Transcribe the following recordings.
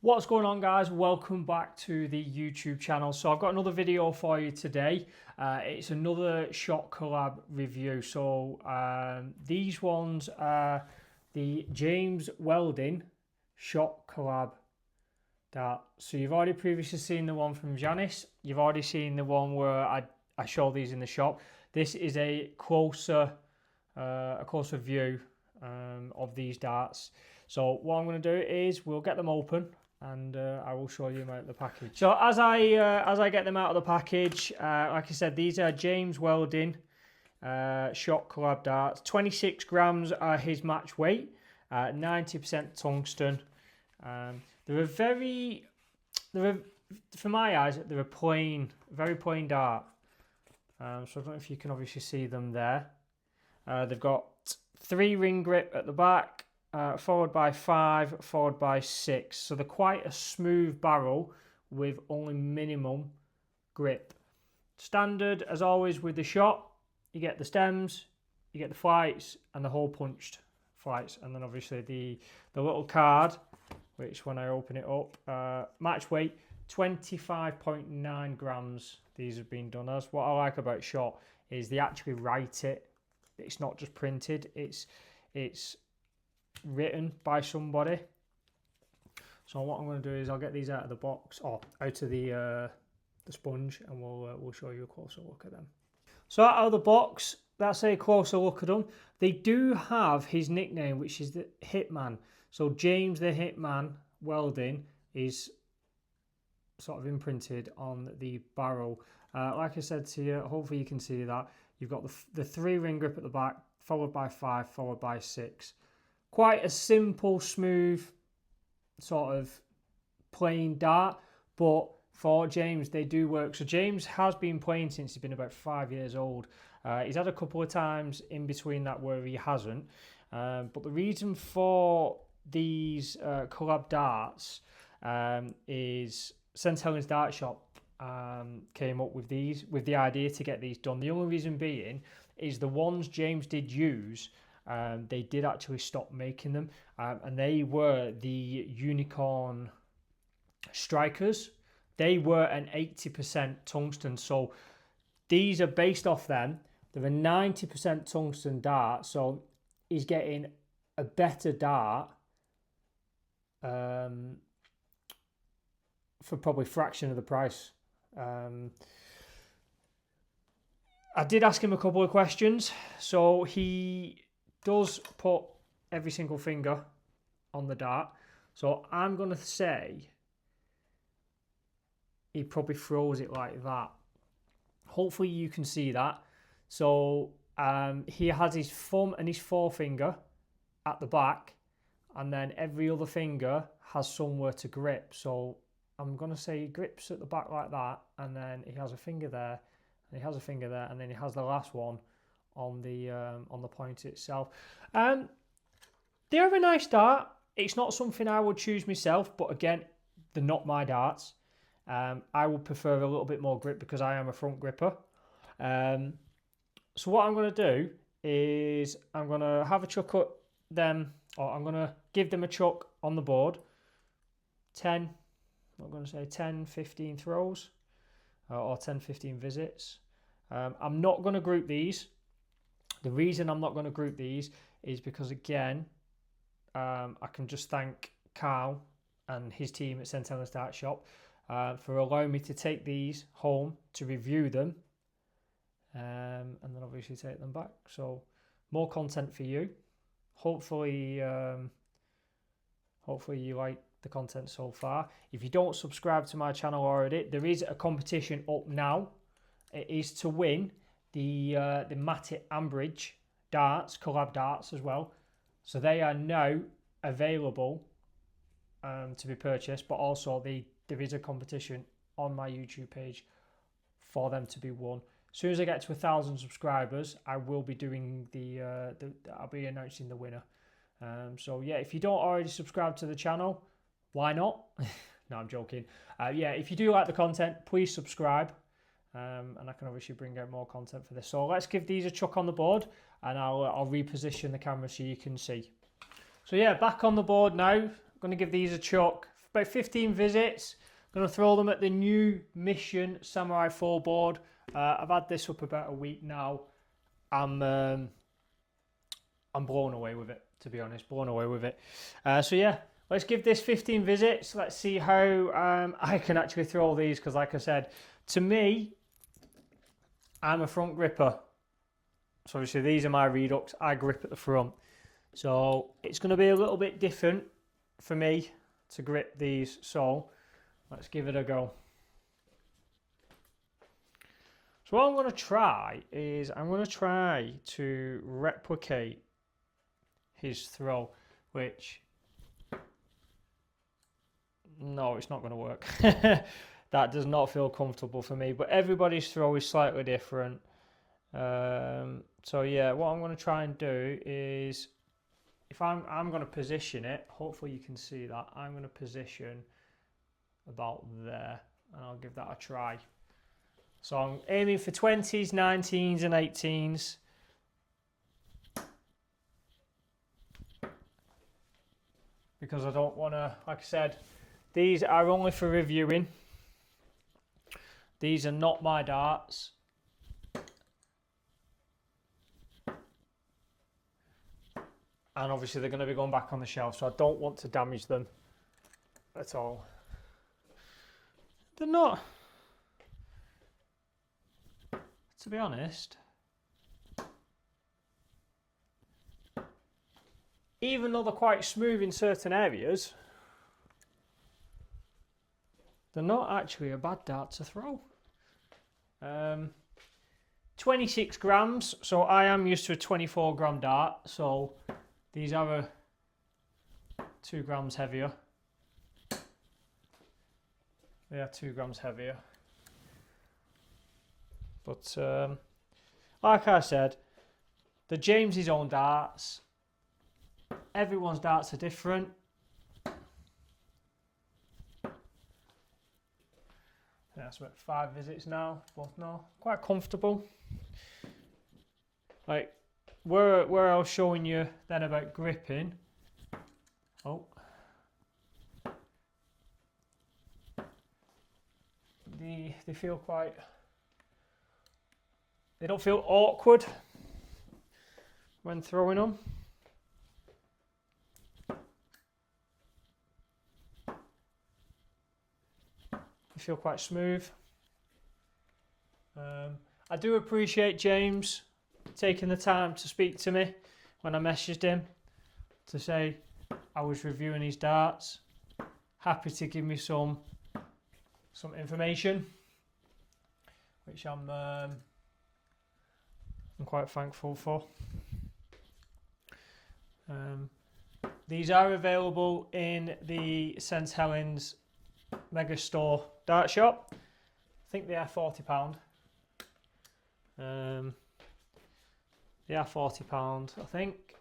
What's going on, guys? Welcome back to the YouTube channel. So I've got another video for you today. It's another shot collab review. So these ones are the James Welding shot collab dart. So you've already previously seen the one from Janice. You've already seen the one where I show these in the shop. This is a closer view of these darts. So what I'm going to do is we'll get them open and I will show you the package. So as I get them out of the package, like I said, these are James Welding shot collab darts. 26 grams are his match weight, 90% tungsten. They're for my eyes, they're a very plain dart. So I don't know if you can obviously see them there. They've got 3 ring grip at the back, followed by 5, followed by 6. So they're quite a smooth barrel with only minimum grip. Standard, as always with the shot, you get the stems, you get the flights, and the hole punched flights. And then obviously the little card, which when I open it up, match weight, 25.9 grams these have been done as. What I like about shot is they actually write it. It's not just printed, it's written by somebody. So what I'm going to do is I'll get these out of the box, or out of the sponge, and we'll show you a closer look at them. So out of the box, that's a closer look at them. They do have his nickname, which is the Hitman. So James the Hitman Welding is sort of imprinted on the barrel. Like I said to you, hopefully you can see that. You've got the 3 ring grip at the back, followed by 5, followed by 6. Quite a simple, smooth, sort of plain dart, but for James, they do work. So James has been playing since he's been about 5 years old. He's had a couple of times in between that where he hasn't. But the reason for these collab darts is St Helens Dart Shop came up with the idea to get these done. The only reason being is the ones James did use, they did actually stop making them, and they were the Unicorn Strikers. They were an 80% tungsten, so these are based off them. They're a 90% tungsten dart, so he's getting a better dart for probably a fraction of the price. I did ask him a couple of questions. So he does put every single finger on the dart. So I'm going to say he probably throws it like that. Hopefully you can see that. So he has his thumb and his forefinger at the back, and then every other finger has somewhere to grip. So I'm going to say he grips at the back like that, and then he has a finger there, and he has a finger there, and then he has the last one on the point itself. They're a nice dart. It's not something I would choose myself, but again, they're not my darts. I would prefer a little bit more grip because I am a front gripper. So what I'm going to do is I'm going to have a chuck at them, or I'm going to give them a chuck on the board. 10, I'm going to say 10, 15 throws, or 10, 15 visits. I'm not going to group these. The reason I'm not going to group these is because, again, I can just thank Karl and his team at St Helens Dart Shop for allowing me to take these home to review them, and then obviously take them back. So more content for you. Hopefully you like the content so far. If you don't subscribe to my channel already, there is a competition up now. It is to win the Matic Ambridge darts, collab darts as well. So they are now available to be purchased, but also there is a competition on my YouTube page for them to be won. As soon as I get to 1,000 subscribers, I will be doing I'll be announcing the winner. So yeah, if you don't already subscribe to the channel, why not? No, I'm joking. Yeah, if you do like the content, please subscribe, and I can obviously bring out more content for this. So let's give these a chuck on the board, and I'll reposition the camera so you can see. So yeah, back on the board now. I'm going to give these a chuck. about 15 visits. I'm going to throw them at the new Mission Samurai 4 board. I've had this up about a week now. I'm blown away with it, to be honest, blown away with it. So yeah, let's give this 15 visits. Let's see how I can actually throw these, because like I said, to me, I'm a front gripper. So obviously these are my Redux, I grip at the front. So it's going to be a little bit different for me to grip these, so let's give it a go. So what I'm going to try is, I'm going to try to replicate his throw, which, no, it's not going to work. That does not feel comfortable for me, but everybody's throw is slightly different. So yeah, what I'm going to try and do is, if I'm going to position it, hopefully you can see that, I'm going to position about there, and I'll give that a try. So I'm aiming for 20s, 19s and 18s. Because I don't want to, like I said, these are only for reviewing. These are not my darts. And obviously they're going to be going back on the shelf, so I don't want to damage them at all. They're not, to be honest, even though they're quite smooth in certain areas, they're not actually a bad dart to throw. 26 grams, so I am used to a 24 gram dart, so these are 2 grams heavier. They are 2 grams heavier. But like I said, the James's own darts, everyone's darts are different. That's about 5 visits now, both now. Quite comfortable. Like where I was showing you then about gripping. Oh. They feel quite, they don't feel awkward when throwing them. They feel quite smooth. I do appreciate James taking the time to speak to me when I messaged him to say I was reviewing his darts. Happy to give me some information, which I'm quite thankful for. These are available in the St Helens Mega Store dart shop. I think they are £40. They are £40, I think.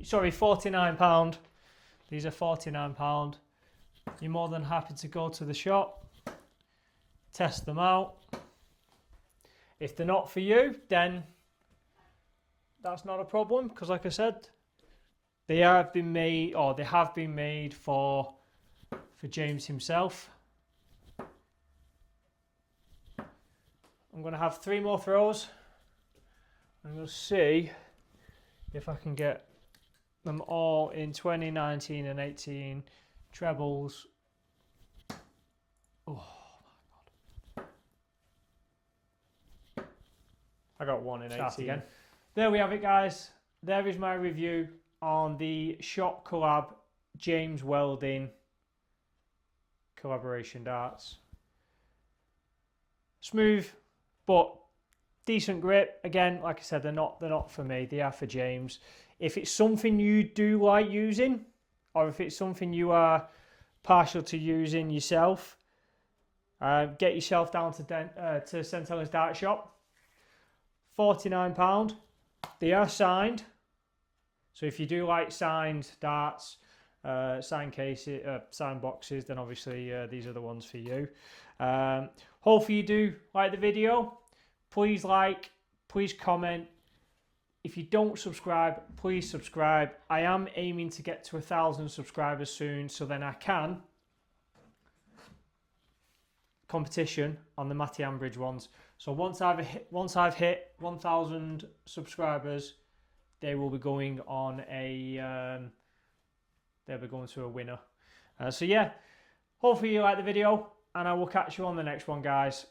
Sorry, £49. These are £49. You're more than happy to go to the shop, test them out. If they're not for you, then that's not a problem, because like I said, they have been made, or they have been made for James himself. I'm going to have 3 more throws. I'm going to see if I can get them all in 2019 and 18 trebles. Oh my god. I got 1 in 18. Again. There we have it, guys. There is my review on the Shop Collab James Welding collaboration darts. Smooth, but decent grip. Again, like I said, they're not for me. They are for James. If it's something you do like using, or if it's something you are partial to using yourself, get yourself down to St Helens Dart Shop. £49. They are signed, so if you do like signed darts, signed cases, signed boxes, then obviously these are the ones for you. Hopefully you do like the video. Please like, please comment, If you don't subscribe, please subscribe. I am aiming to get to 1,000 subscribers soon, so then I can competition on the Matty Ambridge ones. So once I've hit 1,000 subscribers, they will be going on a they'll be going to a winner. So yeah, hopefully you like the video, and I will catch you on the next one, guys.